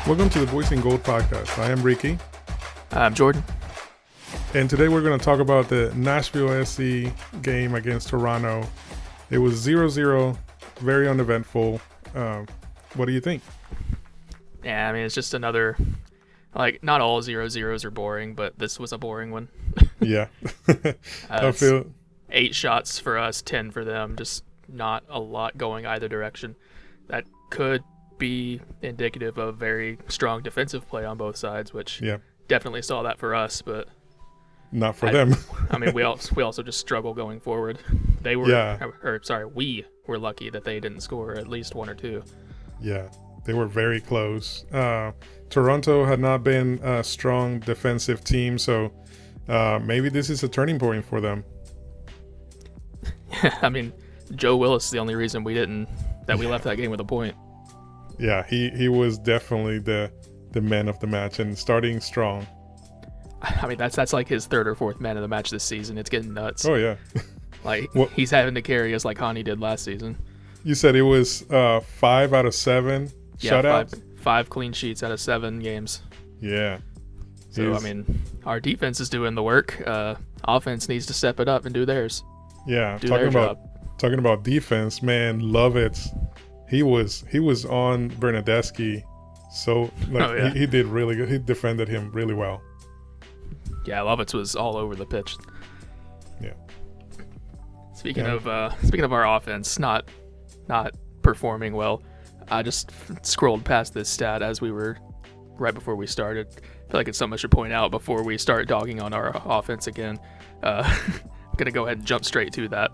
Welcome to the Boys in Gold podcast. I am Ricky. I'm Jordan. And today we're going to talk about the Nashville SC game against Toronto. It was 0-0, very uneventful. What do you think? Yeah, I mean, it's just another, not all 0-0s are boring, but this was a boring one. Yeah. I feel 8 shots for us, 10 for them. Just not a lot going either direction. That could be indicative of very strong defensive play on both sides, which definitely saw that for us, but not for them. I mean, we also just struggle going forward. We were lucky that they didn't score at least 1 or 2. Yeah, they were very close. Toronto had not been a strong defensive team, so maybe this is a turning point for them. I mean, Joe Willis is the only reason we left that game with a point. Yeah, he was definitely the man of the match and starting strong. I mean, that's like his 3rd or 4th man of the match this season. It's getting nuts. Oh, yeah. He's having to carry us like Hani did last season. You said it was 5 out of 7 shutouts? 5 clean sheets out of 7 games. Yeah. So, I mean, our defense is doing the work. Offense needs to step it up and do theirs. Yeah, talking about defense, man, Lovitz. He was on Bernadeschi, so he did really good. He defended him really well. Yeah, Lovitz was all over the pitch. Yeah. Speaking of our offense not performing well, I just scrolled past this stat as we were right before we started. I feel like it's something I should point out before we start dogging on our offense again. I'm gonna go ahead and jump straight to that.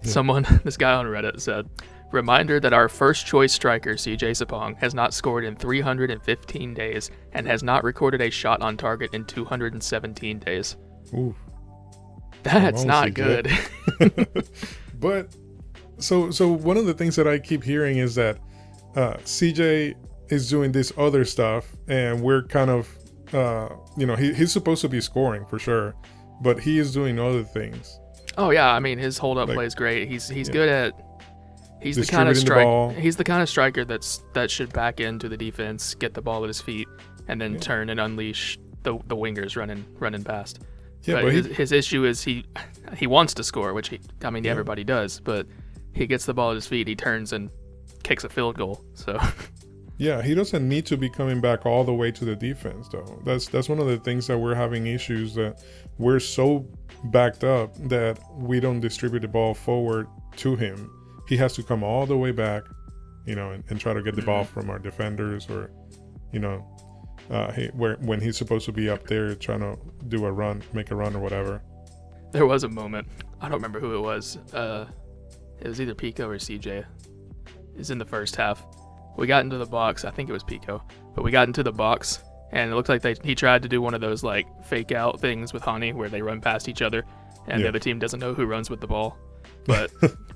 Yeah. This guy on Reddit said, "Reminder that our first choice striker, CJ Sapong, has not scored in 315 days and has not recorded a shot on target in 217 days. Ooh. That's not good." But so one of the things that I keep hearing is that CJ is doing this other stuff, and we're kind of he's supposed to be scoring for sure, but he is doing other things. Oh yeah, I mean, his hold up play is great. He's good at. He's the kind of striker that should back into the defense, get the ball at his feet, and then turn and unleash the wingers running past. Yeah, but his issue is he wants to score, which everybody does, but he gets the ball at his feet, he turns and kicks a field goal. So yeah, he doesn't need to be coming back all the way to the defense though. That's one of the things that we're having issues, that we're so backed up that we don't distribute the ball forward to him. He has to come all the way back, and try to get the ball from our defenders, or, when he's supposed to be up there trying to do a run, make a run or whatever. There was a moment, I don't remember who it was. It was either Pico or CJ. It's in the first half. We got into the box. I think it was Pico, but we got into the box, and it looked like he tried to do one of those fake out things with Hani where they run past each other, and the other team doesn't know who runs with the ball. But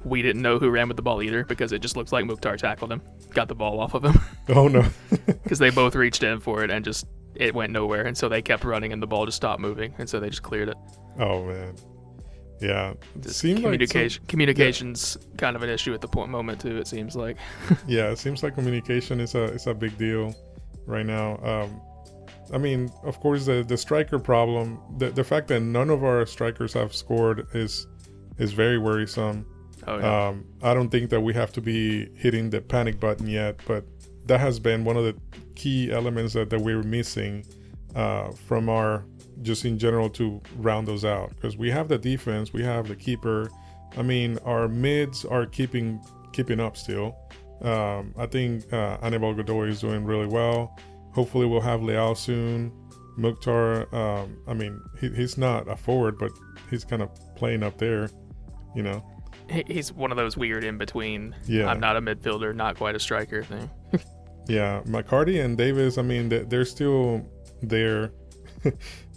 we didn't know who ran with the ball either, because it just looks like Mukhtar tackled him, got the ball off of him. Oh no. Because they both reached in for it and it went nowhere, and so they kept running and the ball just stopped moving, and so they just cleared it. Oh man. Yeah. Communication's kind of an issue at the moment too, it seems like. Yeah, it seems like communication is a big deal right now. I mean, of course, the striker problem, the fact that none of our strikers have scored is very worrisome. Oh, yeah. I don't think that we have to be hitting the panic button yet, but that has been one of the key elements that we're missing from our, just in general, to round those out. Because we have the defense, we have the keeper. I mean, our mids are keeping up still. I think Anibal Godoy is doing really well. Hopefully we'll have Leal soon. Mukhtar, he's not a forward, but he's kind of playing up there. He's one of those weird in between. Yeah. I'm not a midfielder, not quite a striker thing. Yeah, McCarty and Davis, they're still there.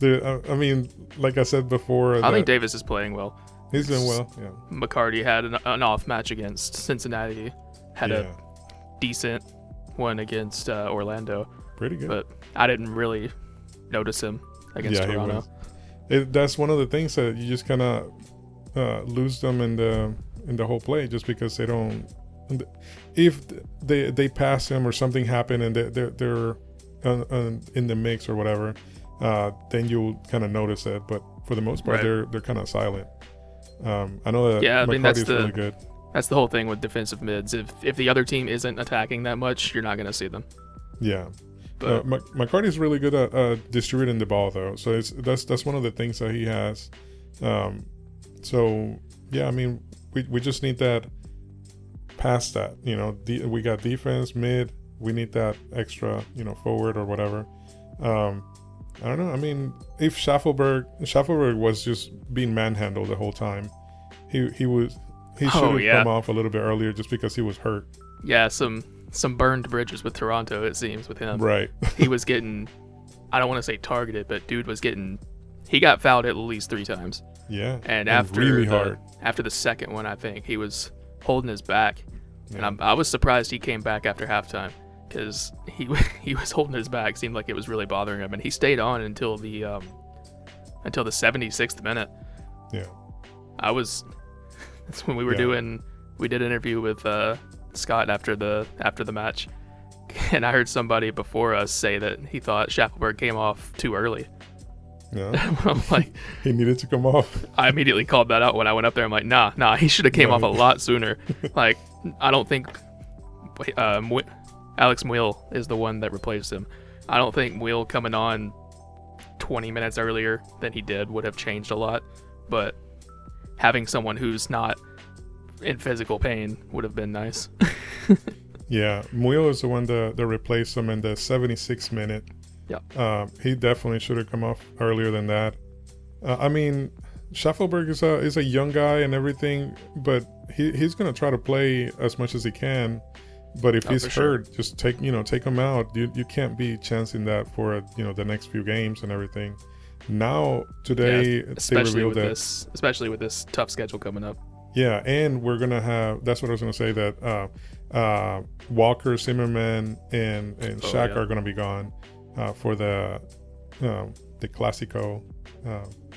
Like I said before, I think Davis is playing well. He's doing well. Yeah. McCarty had an off match against Cincinnati, had a decent one against Orlando. Pretty good. But I didn't really notice him against Toronto. That's one of the things that you just kind of lose them in the whole play, just because they don't. If they pass him or something happened and they're in the mix or whatever, then you'll kind of notice it. But for the most part, Right. they're kind of silent. I know that Yeah, I mean, that's McCarty's really good. That's the whole thing with defensive mids. If the other team isn't attacking that much, you're not going to see them. Yeah. But McCarty's really good at distributing the ball, though. So that's one of the things that he has. So yeah, I mean, we just need that. Past that, we got defense, mid. We need that extra, forward or whatever. I don't know. I mean, if Shaffelburg was just being manhandled the whole time, he should have come off a little bit earlier just because he was hurt. yeah, some burned bridges with Toronto, it seems, with him. Right. He was getting, I don't want to say targeted, but dude he got fouled at least 3 times. Yeah. And after really hard. After the second one, I think he was holding his back, Yeah. and I was surprised he came back after halftime because he was holding his back. Seemed like it was really bothering him, and he stayed on until the 76th minute. Yeah. That's when we did an interview with Scott after the match, and I heard somebody before us say that he thought Shaffelburg came off too early. Yeah. I'm like, he needed to come off. I immediately called that out when I went up there. I'm like, nah, he should have came off a lot sooner. Like, I don't think Alex Muehl is the one that replaced him. I don't think Muehl coming on 20 minutes earlier than he did would have changed a lot, but having someone who's not in physical pain would have been nice. Yeah, Muehl is the one that replaced him in the 76th minute. Yeah. He definitely should have come off earlier than that. I mean, Shaffelburg is a young guy and everything, but he's gonna try to play as much as he can. But if he's hurt, just take him out. You can't be chancing that for the next few games and everything. Now today, especially with this tough schedule coming up. Yeah, and we're gonna have. That's what I was gonna say. That Walker, Zimmerman, and Shaq are gonna be gone for the Clásico,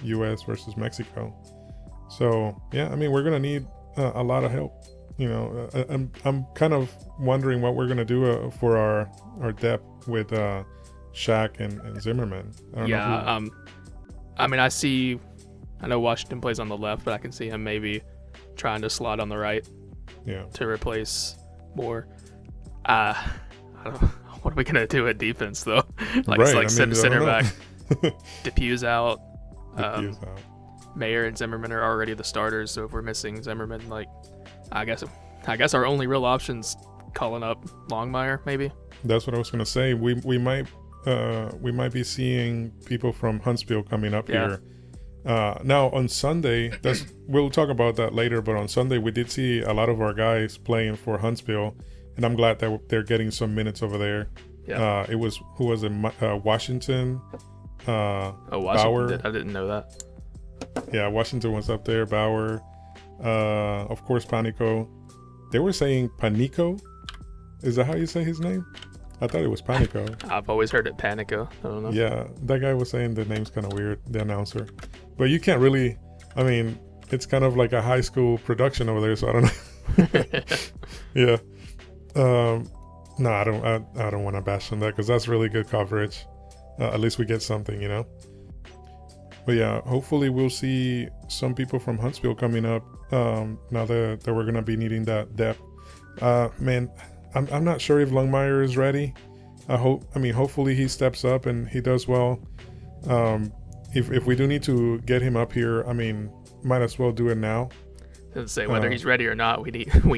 U.S. versus Mexico. So yeah, I mean we're gonna need a lot of help. I'm kind of wondering what we're gonna do for our depth with Shaq and Zimmerman. I don't know I mean, I know Washington plays on the left, but I can see him maybe trying to slot on the right. Yeah. To replace Moore. I don't know. What are we gonna do at defense though? Center back. Depue's out. Depue's out. Mayer and Zimmerman are already the starters, so if we're missing Zimmerman, I guess our only real option's calling up Longmire, maybe. That's what I was gonna say. We might be seeing people from Huntsville coming up here. Now on Sunday, we'll talk about that later. But on Sunday, we did see a lot of our guys playing for Huntsville, and I'm glad that they're getting some minutes over there. Yeah. It was who was it? Washington. Washington. Bauer. I didn't know that. Yeah, Washington was up there. Bauer. Of course, Panico. They were saying Panico. Is that how you say his name? I thought it was Panico. I've always heard it Panico. I don't know. Yeah, that guy was saying the name's kind of weird, the announcer. But you can't really, I mean, it's kind of like a high school production over there, so I don't know. Yeah. No, I don't want to bash on that because that's really good coverage. At least we get something, But yeah, hopefully we'll see some people from Huntsville coming up now that we're going to be needing that depth. Man, I'm not sure if Longmire is ready. Hopefully he steps up and he does well. If we do need to get him up here, might as well do it now. Doesn't say whether he's ready or not. We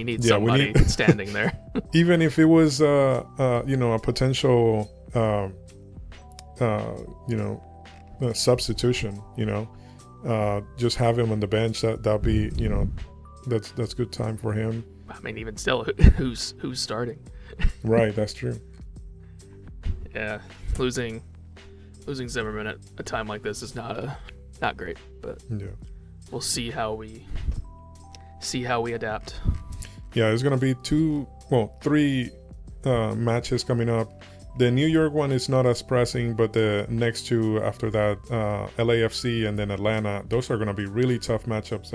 need somebody standing there. Even if it was a potential substitution, just have him on the bench. That'll be that's good time for him. Even still, who's starting? Right, that's true. Yeah, losing Zimmerman at a time like this is not great, but yeah, we'll see how we adapt. Yeah, there's gonna be 3 matches coming up. The New York one is not as pressing, but the next 2 after that, LAFC and then Atlanta, those are gonna be really tough matchups.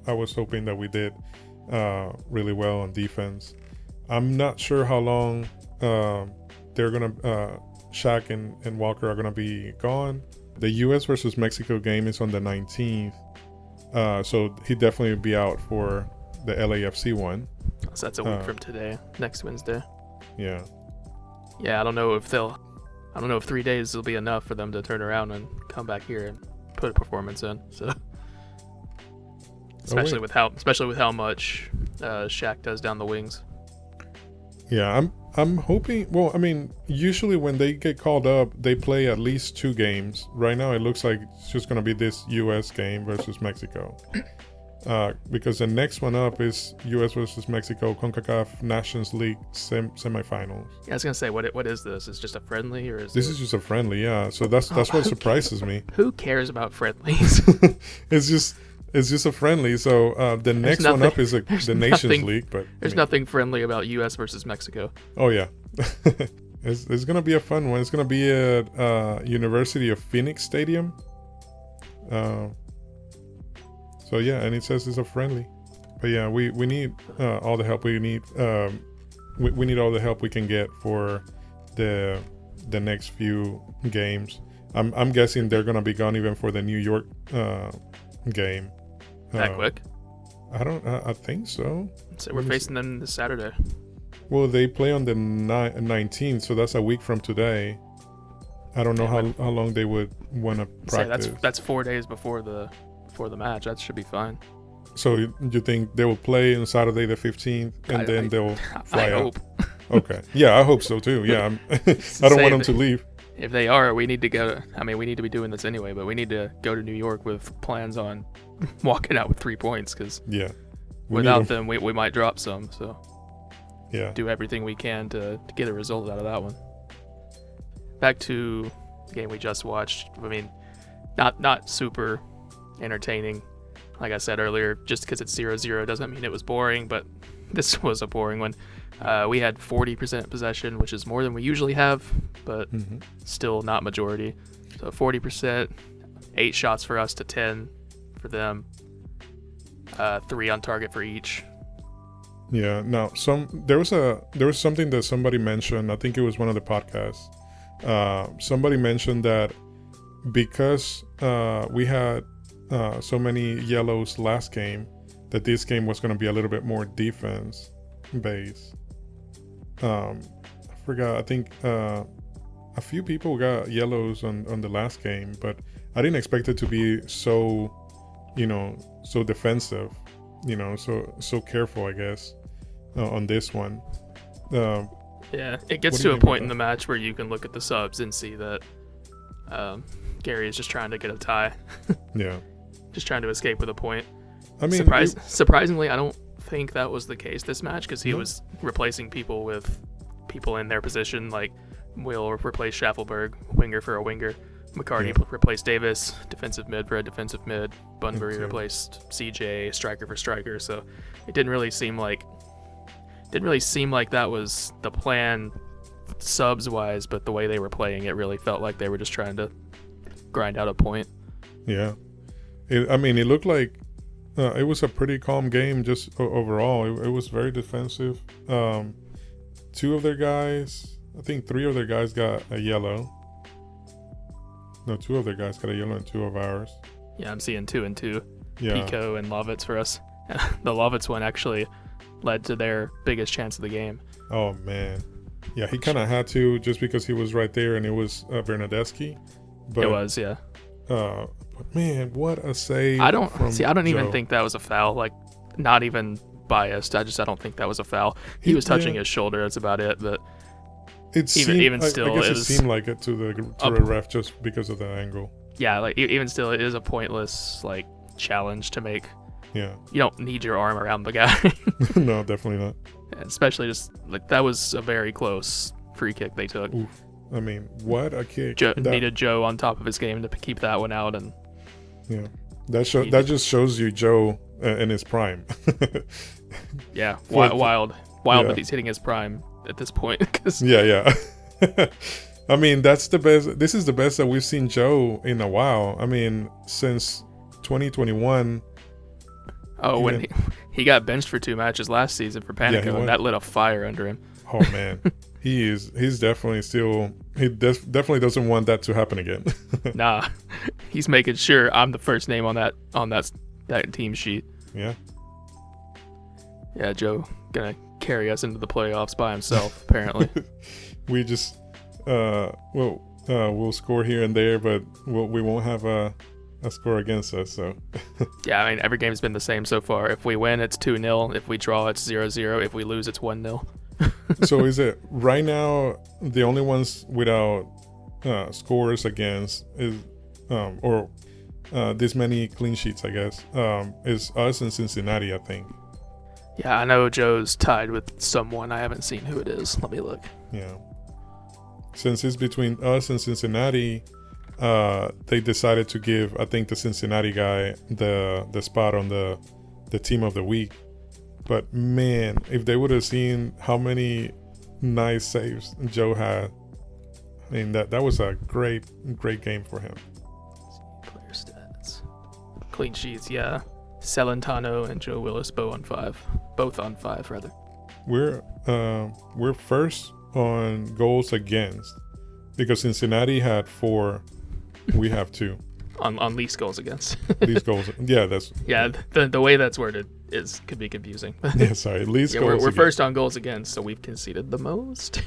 I was hoping that we did really well on defense. I'm not sure how long they're gonna Shaq and Walker are gonna be gone. The U.S. versus Mexico game is on the 19th, so he definitely will be out for the LAFC one. So that's a week from today, next Wednesday. Yeah. Yeah, I don't know if 3 days will be enough for them to turn around and come back here and put a performance in. So, especially with how much Shaq does down the wings. Yeah, I'm hoping. Well, I mean, usually when they get called up, they play at least 2 games. Right now, it looks like it's just gonna be this U.S. game versus Mexico, because the next one up is U.S. versus Mexico CONCACAF Nations League semifinals. Yeah, I was gonna say, what is this? Is just a friendly, or is this is just a friendly? Yeah, so that's what surprises me. Who cares about friendlies? It's just a friendly. So the next one up is the Nations League, but there's nothing friendly about U.S. versus Mexico. Oh yeah, it's gonna be a fun one. It's gonna be at University of Phoenix Stadium. So yeah, and it says it's a friendly. But yeah, we need all the help we need. We need all the help we can get for the next few games. I'm guessing they're gonna be gone even for the New York game. That quick? I think so. So we're facing them this Saturday. Well, they play on the 19th, so that's a week from today. I don't know how long they would want to practice. That's 4 days before the match. That should be fine. So you think they will play on Saturday the 15th, and then they'll fly out? Hope. Okay. Yeah, I hope so too. Yeah, I don't want them to leave. If they are, we need to go. I mean, we need to be doing this anyway, but we need to go to New York with plans on walking out with 3 points, because without them, we might drop some. So yeah, do everything we can to get a result out of that one. Back to the game we just watched. I mean, not super entertaining. Like I said earlier, just because it's 0-0 doesn't mean it was boring, but this was a boring one. We had 40% possession, which is more than we usually have, but still not majority. So 40%, 8 shots for us to 10 for them, 3 on target for each. Yeah. Now, there was something that somebody mentioned. I think it was one of the podcasts. Somebody mentioned that because we had so many yellows last game, that this game was going to be a little bit more defense based. I forgot. I think a few people got yellows on the last game, but I didn't expect it to be so defensive, so careful, I guess, on this one. Yeah, it gets to a point in the match where you can look at the subs and see that Gary is just trying to get a tie. Yeah. Just trying to escape with a point. I mean, surprisingly, I don't think that was the case this match, because he was replacing people with people in their position. Like, Will replaced Shaffelburg, winger for a winger. McCarty replaced Davis, defensive mid for a defensive mid. Bunbury replaced CJ, striker for striker. So it didn't really seem like that was the plan subs wise, but the way they were playing, it really felt like they were just trying to grind out a point. Yeah. It looked like it was a pretty calm game just overall. It was very defensive. 2 of their guys, I think 3 of their guys got a yellow. No, 2 of their guys got a yellow and 2 of ours. Yeah, I'm seeing 2 and 2. Yeah. Pico and Lovitz for us. The Lovitz one actually led to their biggest chance of the game. Oh, man. Yeah, he kind of had to, just because he was right there, and it was Bernadeschi. But it was, yeah. But man, what a save! I don't even think that was a foul. Like, not even biased. I don't think that was a foul. He was touching his shoulder. That's about it. But it seemed like it to the ref just because of the angle. Yeah, like even still, it is a pointless like challenge to make. Yeah. You don't need your arm around the guy. No, definitely not. Especially just like that was a very close free kick they took. Oof. I mean, what a kick! Needed Joe on top of his game to keep that one out, and yeah, that just shows you Joe in his prime. Yeah, wild, but he's hitting his prime at this point. Yeah. I mean, that's the best. This is the best that we've seen Joe in a while. I mean, since 2021. Oh, when he got benched for 2 matches last season for Panico, and that lit a fire under him. Oh man, he's definitely still. Definitely doesn't want that to happen again. Nah, he's making sure I'm the first name on that team sheet. Yeah. Yeah, Joe gonna carry us into the playoffs by himself. Apparently. We just we'll score here and there, but we won't have a score against us. So. Yeah, I mean every game's been the same so far. If we win, it's 2-0. If we draw, it's 0-0. If we lose, it's 1-0. So is it right now the only ones without scores against is or this many clean sheets, I guess, is us and Cincinnati, I think. Yeah, I know Joe's tied with someone. I haven't seen who it is. Let me look. Yeah. Since it's between us and Cincinnati, they decided to give, I think, the Cincinnati guy the spot on the team of the week. But man, if they would have seen how many nice saves Joe had, I mean that was a great game for him. Player stats, clean sheets. Yeah, Celentano and Joe Willis both on 5 rather. We're first on goals against because Cincinnati had 4, we have 2. On least goals against. Least goals, yeah, that's the way that's worded could be confusing. Yeah, sorry, least yeah, goals. We're first on goals against, so we've conceded the most.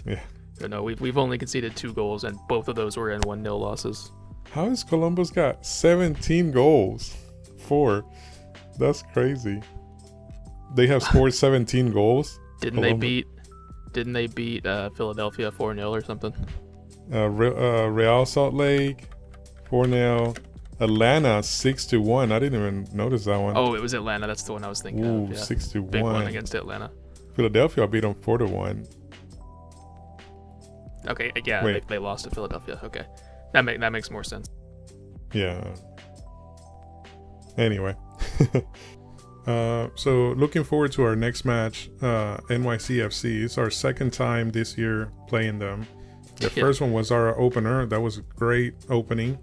Yeah. No, we've only conceded 2 goals, and both of those were in 1-0 losses. How has Columbus got 17 goals? 4. That's crazy. They have scored 17 goals. Didn't they beat Philadelphia 4-0 or something? Real Salt Lake 4-0. Atlanta 6-1. I didn't even notice that one. Oh, it was Atlanta. That's the one I was thinking of. Yeah. 6-1. Big one against Atlanta. Philadelphia beat them 4-1. Okay, yeah, they lost to Philadelphia. Okay, that makes more sense. Yeah. Anyway, so looking forward to our next match, NYCFC. It's our second time this year playing them. The first one was our opener. That was a great opening.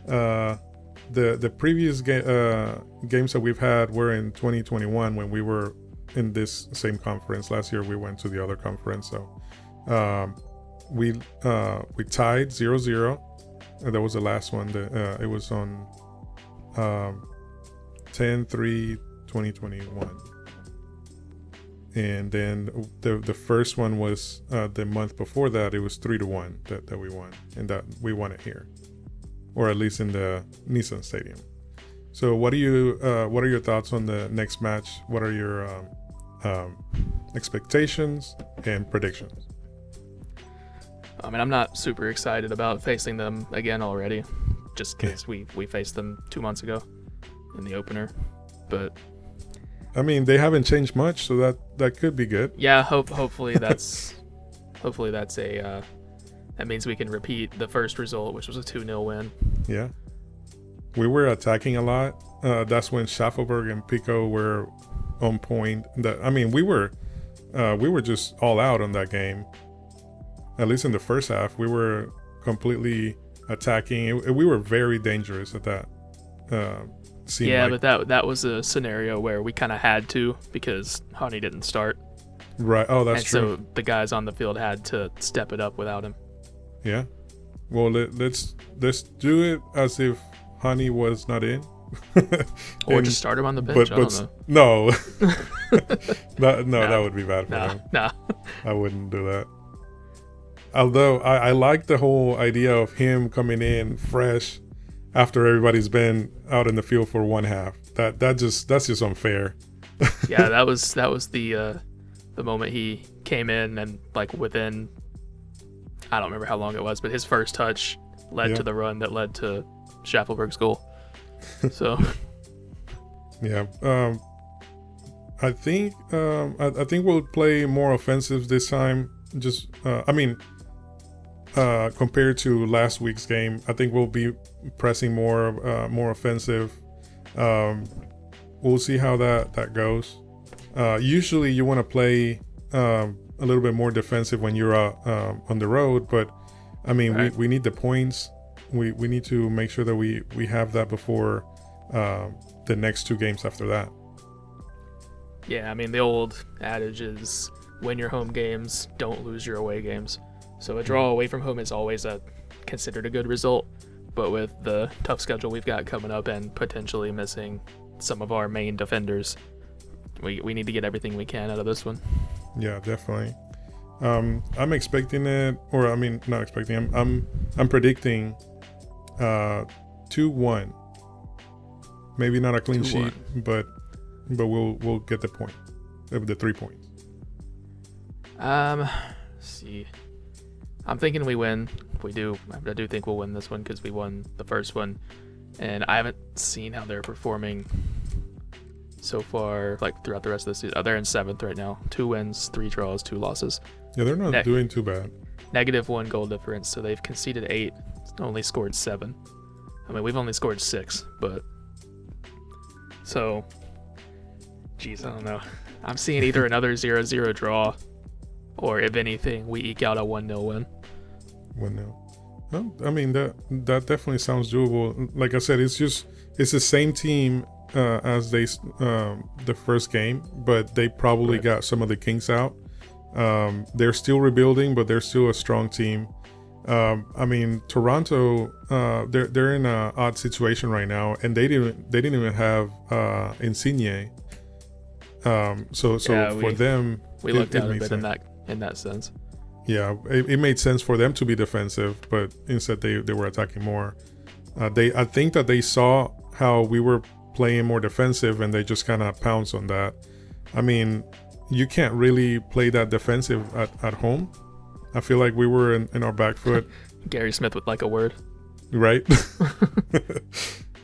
The previous games that we've had were in 2021 when we were in this same conference. Last year we went to the other conference. So we tied 0-0. That was the last one. It was on 10/3/2021. And then the first one was the month before that. It was 3-1 that we won, and that we won it here, or at least in the Nissan Stadium. So what are your thoughts on the next match? What are your expectations and predictions? I mean, I'm not super excited about facing them again already, just because we faced them 2 months ago in the opener. But I mean, they haven't changed much, so that could be good. Yeah, hopefully that's that means we can repeat the first result, which was a 2-0 win. Yeah, we were attacking a lot. That's when Shaffelburg and Pico were on point. We were just all out on that game. At least in the first half, we were completely attacking. We were very dangerous at that. But that was a scenario where we kind of had to, because Honey didn't start. Right. Oh, that's true. So the guys on the field had to step it up without him. Yeah. Well, let's do it as if Honey was not in. Or just start him on the bench. I don't know. No, that would be bad for him. Nah. I wouldn't do that. Although I like the whole idea of him coming in fresh after everybody's been out in the field for one half. That's just unfair. Yeah, that was the moment he came in, and like within, I don't remember how long it was, but his first touch led to the run that led to Shaffelburg's goal. So yeah, I think we'll play more offensive this time. Just compared to last week's game, I think we'll be pressing more offensive. We'll see how that goes. Usually you want to play a little bit more defensive when you're on the road, but I mean, right. we need the points. We need to make sure that we have that before the next 2 games after that. Yeah, I mean, the old adage is win your home games, don't lose your away games. So a draw away from home is always considered a good result. But with the tough schedule we've got coming up and potentially missing some of our main defenders, we need to get everything we can out of this one. Yeah, definitely. I'm expecting it, or I mean, not expecting. I'm predicting 2-1. Maybe not a clean 2-1. sheet, but we'll get the point of the 3 points. Let's see. I'm thinking we win. We do. I do think we'll win this one because we won the first one, and I haven't seen how they're performing so far, like throughout the rest of the season. They're in 7th right now. 2 wins, 3 draws, 2 losses. Yeah, they're not doing too bad. -1 goal difference, so they've conceded 8, only scored 7. I mean, we've only scored 6, but so, geez, I don't know. I'm seeing either another 0-0 draw, or if anything, we eke out a 1-0 win. 1-0. Well, I mean, that definitely sounds doable. Like I said, it's the same team as the first game, but they probably got some of the kinks out. They're still rebuilding, but they're still a strong team. I mean, Toronto, they're in an odd situation right now, and they didn't even have Insigne. So yeah, for them, we looked out a bit sense. in that sense. Yeah, it made sense for them to be defensive, but instead they were attacking more. I think that they saw how we were playing more defensive, and they just kind of pounced on that. I mean, you can't really play that defensive at home. I feel like we were in our back foot. Gary Smith would like a word. Right?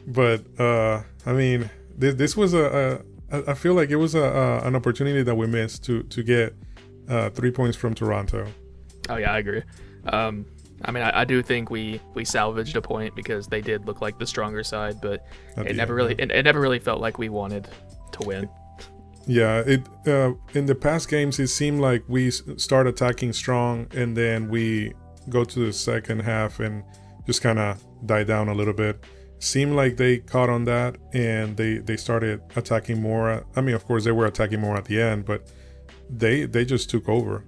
But, I mean, this was I feel like it was an opportunity that we missed to get 3 points from Toronto. Oh, yeah, I agree. I mean, I do think we salvaged a point because they did look like the stronger side, but it never really felt like we wanted to win. Yeah, in the past games, it seemed like we start attacking strong, and then we go to the second half and just kind of die down a little bit. Seemed like they caught on that, and they started attacking more. I mean, of course, they were attacking more at the end, but they just took over.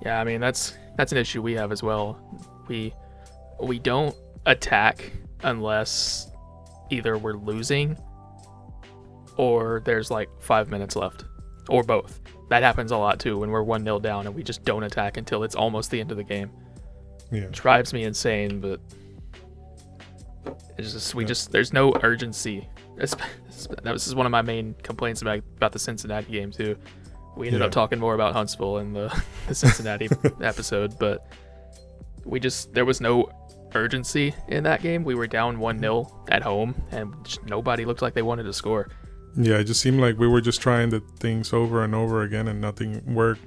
Yeah, I mean, that's an issue we have as well. We don't attack unless either we're losing or there's like 5 minutes left, or both. That happens a lot too when we're 1-0 down and we just don't attack until it's almost the end of the game. Yeah, it drives me insane, but it's just there's no urgency. This is one of my main complaints about the Cincinnati game too. We ended up talking more about Huntsville in the Cincinnati episode, but there was no urgency in that game. We were down 1-0 at home, and just nobody looked like they wanted to score. Yeah, it just seemed like we were just trying the things over and over again, and nothing worked.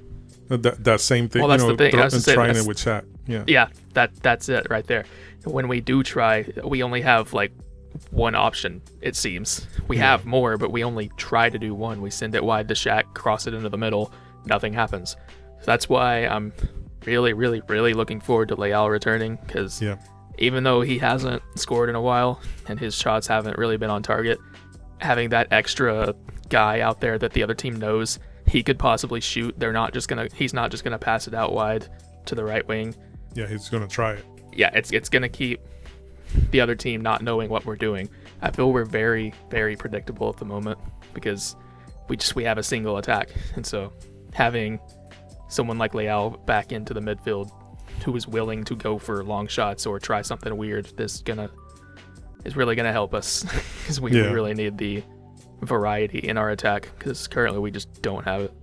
That same thing, well, that's the thing. Trying it with chat. Yeah, that's it right there. When we do try, we only have like one option, it seems. We have more, but we only try to do one. We send it wide to Shaq, cross it into the middle, nothing happens. So that's why I'm really, really, really looking forward to Leal returning, because even though he hasn't scored in a while and his shots haven't really been on target, having that extra guy out there that the other team knows he could possibly shoot, he's not just gonna pass it out wide to the right wing. Yeah, he's gonna try it. Yeah, it's gonna keep the other team not knowing what we're doing. I feel we're very, very predictable at the moment because we have a single attack, and so having someone like Leal back into the midfield who is willing to go for long shots or try something weird is really gonna help us because we really need the variety in our attack, because currently we just don't have it.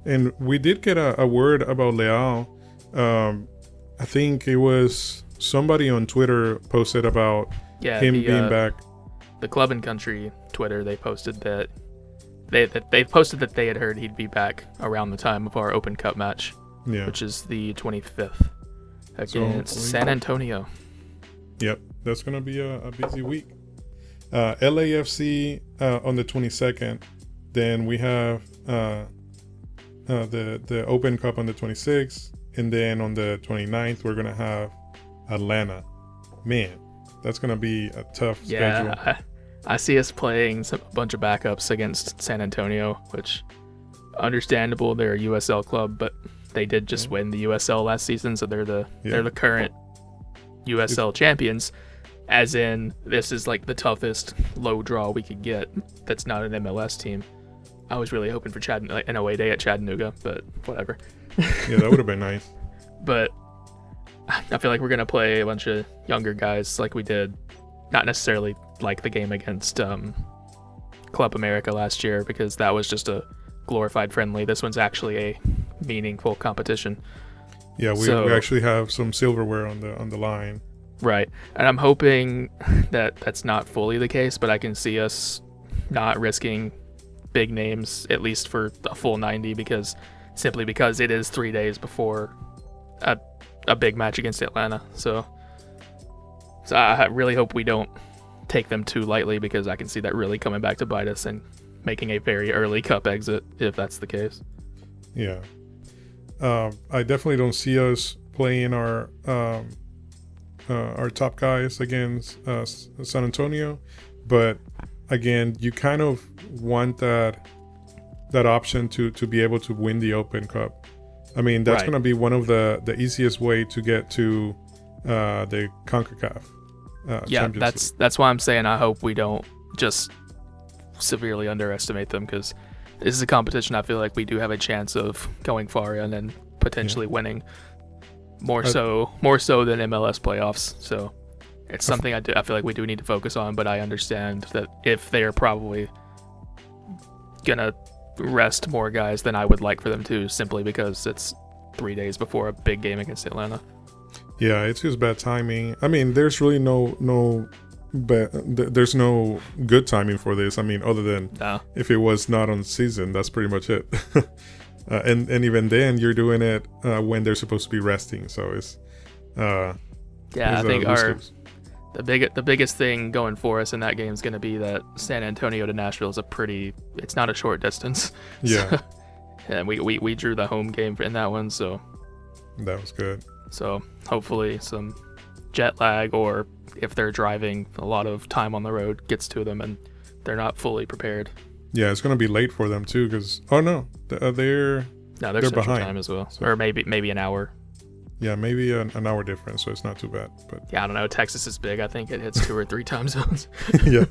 And we did get a word about Leal. I think it was somebody on Twitter posted about him being back. The Club and Country Twitter, they posted that they had heard he'd be back around the time of our Open Cup match, which is the 25th against San Antonio. Yep, that's gonna be a busy week. LAFC on the 22nd. Then we have the Open Cup on the 26th, and then on the 29th we're gonna have Atlanta. Man, that's gonna be a tough schedule. I see us playing a bunch of backups against San Antonio, which understandable. They're a USL club, but they did just win the USL last season, so they're the current USL champions. As in, this is like the toughest low draw we could get. That's not an MLS team. I was really hoping for an away day at Chattanooga, but whatever. Yeah, that would have been nice. But I feel like we're gonna play a bunch of younger guys like we did. Not necessarily like the game against Club America last year, because that was just a glorified friendly. This one's actually a meaningful competition. Yeah, we actually have some silverware on the line. Right, and I'm hoping that that's not fully the case, but I can see us not risking big names at least for a full 90, because it is 3 days before a big match against Atlanta. So I really hope we don't take them too lightly, because I can see that really coming back to bite us and making a very early cup exit if that's the case. Yeah. I definitely don't see us playing our top guys against San Antonio, but again, you kind of want that option to be able to win the Open Cup. I mean, that's going to be one of the easiest way to get to the CONCACAF. That's why I'm saying I hope we don't just severely underestimate them, because this is a competition I feel like we do have a chance of going far in and potentially winning more so than MLS playoffs. So it's something I feel like we do need to focus on, but I understand that if they're probably gonna rest more guys than I would like for them to, simply because it's 3 days before a big game against Atlanta. Yeah, it's just bad timing. I mean, there's really there's no good timing for this. I mean, other than if it was not on season, that's pretty much it. And even then, you're doing it when they're supposed to be resting. So it's I think the biggest thing going for us in that game is going to be that San Antonio to Nashville is it's not a short distance. Yeah. So, and we drew the home game in that one, so that was good. So hopefully some jet lag, or if they're driving, a lot of time on the road gets to them and they're not fully prepared. Yeah, it's going to be late for them too, because they're Central behind time as well, so. Or maybe an hour. Yeah, maybe an hour difference, so it's not too bad. But yeah, I don't know. Texas is big. I think it hits 2 or 3 time zones. Yeah.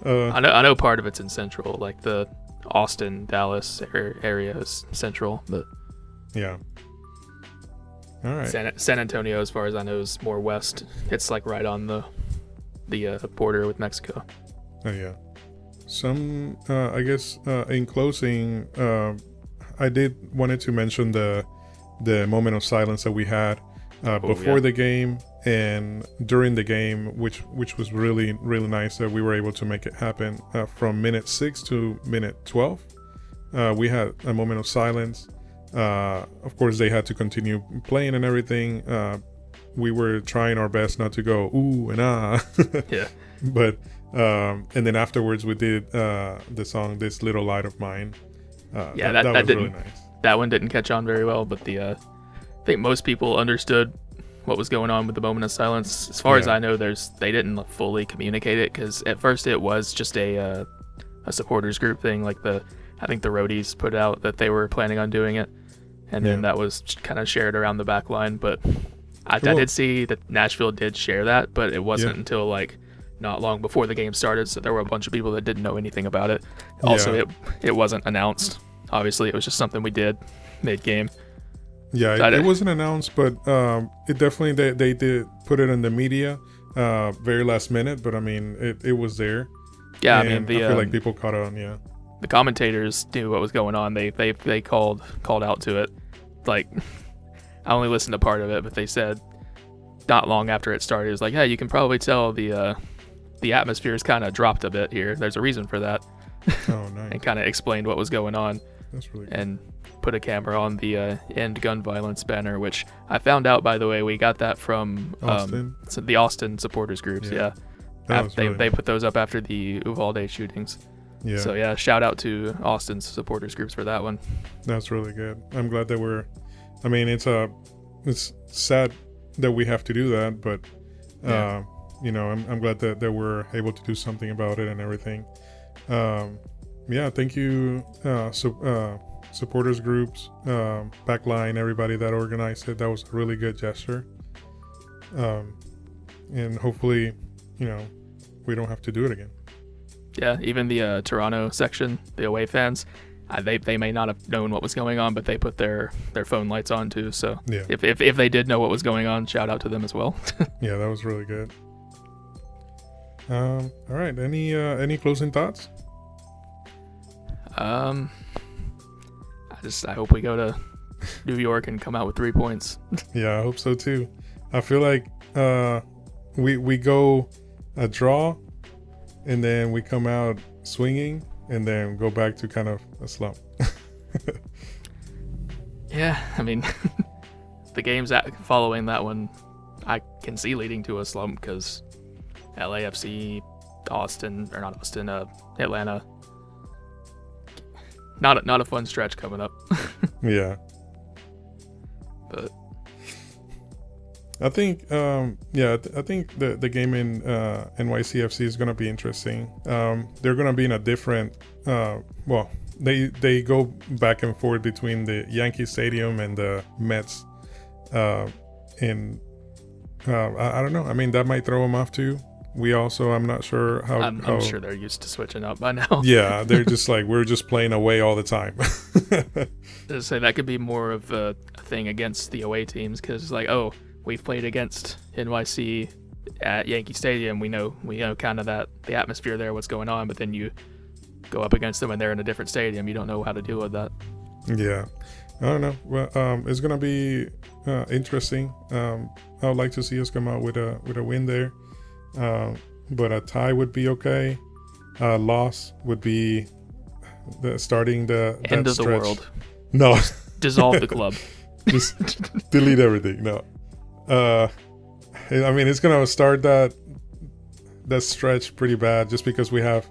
I know part of it's in Central, like the Austin, Dallas area is Central, but yeah. All right. San Antonio, as far as I know, is more west. It's like right on the border with Mexico. Oh yeah. I guess in closing, I wanted to mention the moment of silence that we had before the game and during the game, which was really, really nice that we were able to make it happen. From minute 6 to minute 12, we had a moment of silence. Of course, they had to continue playing and everything. We were trying our best not to go ooh and ah. Yeah. But and then afterwards we did the song "This Little Light of Mine." That was really nice. That one didn't catch on very well, but I think most people understood what was going on with the moment of silence. As far as I know, they didn't fully communicate it, because at first it was just a supporters group thing. Like I think the roadies put out that they were planning on doing it, and then that was kind of shared around the back line. But I did see that Nashville did share that, but it wasn't until like not long before the game started, so there were a bunch of people that didn't know anything about it. Also, it wasn't announced. Obviously, it was just something we did mid-game. Yeah, it wasn't announced, but it definitely they did put it in the media very last minute. But I mean, it was there. Yeah, and I mean, I feel like people caught on. Yeah, the commentators knew what was going on. They called out to it. Like, I only listened to part of it, but they said not long after it started, it was like, hey, you can probably tell the atmosphere's kind of dropped a bit here. There's a reason for that. Oh, nice. And kind of explained what was going on. That's really good. And put a camera on the End Gun Violence banner, which I found out, by the way, we got that from Austin? The Austin supporters groups. Yeah. They put those up after the Uvalde shootings. Yeah. So yeah, shout out to Austin's supporters groups for that one. That's really good. I'm glad that I mean, it's sad that we have to do that, but I'm glad that we're able to do something about it and everything. yeah, thank you, supporters groups, backline, everybody that organized it. That was a really good gesture. And hopefully, we don't have to do it again. Yeah, even the Toronto section, the away fans, they may not have known what was going on, but they put their phone lights on too. So Yeah. if they did know what was going on, shout out to them as well. Yeah, that was really good. All right. Any closing thoughts? I hope we go to New York and come out with 3 points. Yeah, I hope so too. I feel like we go a draw, and then we come out swinging, and then go back to kind of a slump. Yeah, I mean, the games following that one, I can see leading to a slump because LAFC, Atlanta. Not a fun stretch coming up. Yeah. But I think I think the game in NYCFC is going to be interesting. They're going to be in a different they go back and forth between the Yankee Stadium and the Mets, and I don't know. I mean, that might throw them off too. I'm not sure how. I'm sure they're used to switching up by now. Yeah, they're just like, we're just playing away all the time. So that could be more of a thing against the away teams, because like, oh, we've played against NYC at Yankee Stadium. We know kind of the atmosphere there, what's going on, but then you go up against them and they're in a different stadium. You don't know how to deal with that. Yeah, I don't know. Well, it's gonna be interesting. I would like to see us come out with a win there, but a tie would be okay. Loss would be starting the end of stretch. The world. No, dissolve the club. Just delete everything. No, I mean, it's gonna start that stretch pretty bad, just because we have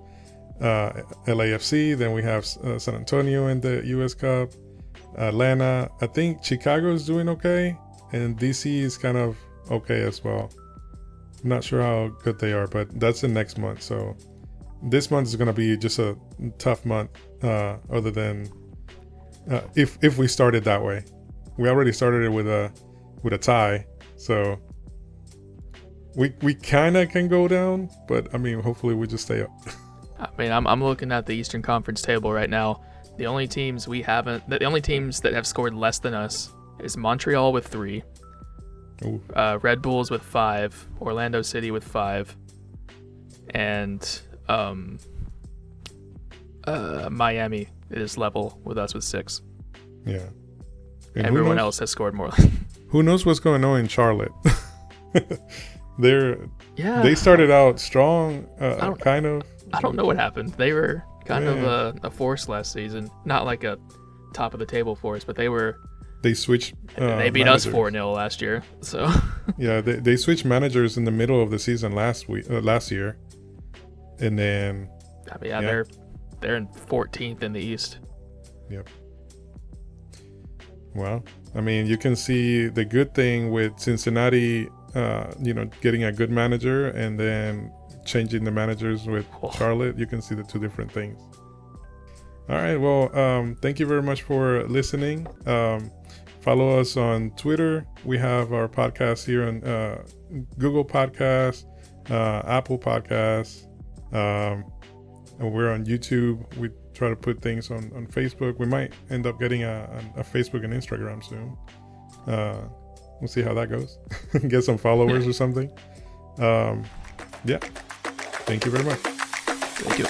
LAFC, then we have San Antonio in the US Cup, Atlanta. I think Chicago is doing okay, and DC is kind of okay as well. I'm not sure how good they are, but that's the next month. So this month is going to be just a tough month, other than if we started that way. We already started it with a tie, so we kind of can go down, but I mean, hopefully we just stay up. I mean, I'm looking at the Eastern Conference table right now. The only teams that have scored less than us is Montreal with 3, Red Bulls with 5, Orlando City with 5, and Miami is level with us with 6. Yeah. And everyone else has scored more. Who knows what's going on in Charlotte? They started out strong, kind of. I don't know what happened. They were kind of a force last season. Not like a top of the table force, but they switched. They beat managers. us 4-0 last year. So yeah, they switched managers in the middle of the season last year, and then I mean, they're in 14th in the East. Yep. Well, I mean, you can see the good thing with Cincinnati, getting a good manager, and then changing the managers with Charlotte. You can see the two different things. All right. Well, thank you very much for listening. Follow us on Twitter. We have our podcast here on Google Podcasts, Apple Podcasts. And we're on YouTube. We try to put things on Facebook. We might end up getting a Facebook and Instagram soon. We'll see how that goes. Get some followers or something. Yeah. Thank you very much. Thank you.